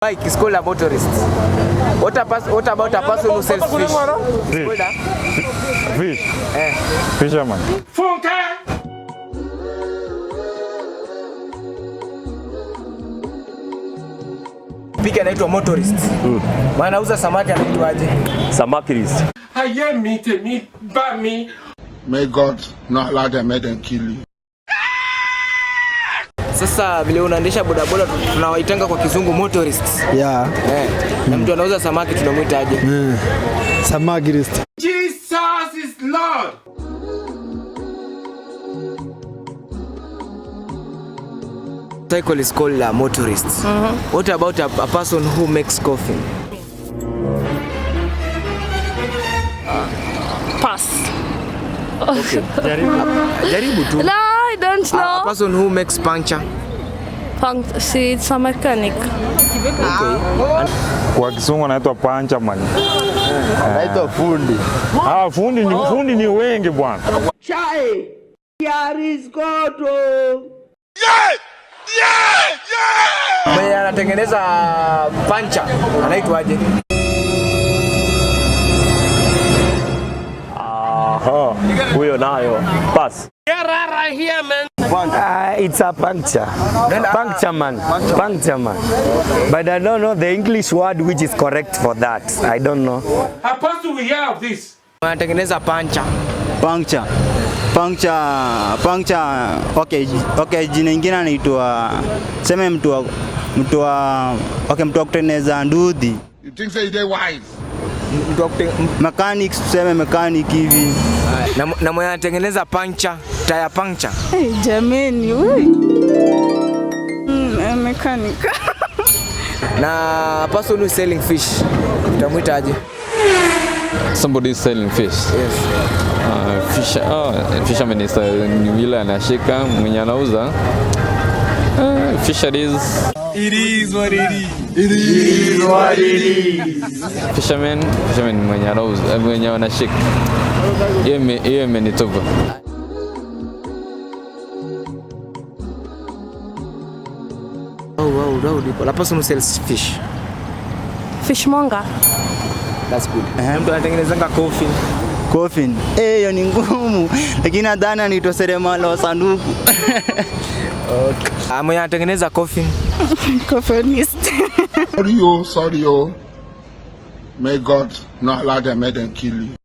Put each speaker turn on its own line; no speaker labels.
Bike is called a motorist. What about a person who sells fish?
Fish. Fisherman.
Pika anaitwa motorist. Maana uza samaki anaitwaje?
Samakirist.
Haye meet by me.
May God not allow them make them kill you.
Sasa vile unaendesha bodaboda tunawaitanga kwa kizungu motorists.
Yeah.
Na mtu anauza samaki tunamuitaje?
Samakirist.
Jesus is Lord.
Cycle is called a motorist. What about a person who makes coffee?
Pass.
Okay. Jaribu tu.
No, I don't know.
A person who makes puncture.
It's a mechanic.
Okay.
Kwa Kisungu anaitwa puncherman.
Anaitwa fundi.
Fundi ni wengi bwana.
Chai. Here is God.
Mwenye anatengeneza puncher anaitwaje?
Huyo nayo. Pass.
Get out of here, man.
It's a puncture. Punctureman. Punctureman. But I don't know the English word which is correct for that. I don't know.
How fast do we hear of this?
Anatengeneza puncher.
Puncture. Okay, jina ingine anaitwa sema mtu wa kutengeneza ndudhi.
You think say they wise?
Mechanics tuseme mechanic hivi.
Na mwenye anatengeneza puncher, tire puncture.
Jamani, mechanic.
Na person who is selling fish tutamuitaje?
Somebody is selling fish.
Yes.
Fisherman is yule anashika mwenye anauza. Fisheries.
It is what it is.
It is what it is.
Fisherman mwenye anauza, mwenye anashika. Yeye amenitoka.
Oh, la person who sells fish.
Fishmonger.
That's good. Mtu anatengenezanga coffee.
Coffin. Hiyo ni ngumu. Lakini nadhani anaitwa seremala wa sanduku.
Okay. Mwenye anatengeneza coffee.
Coffinist.
Sorry. May God not allow them make them kill you.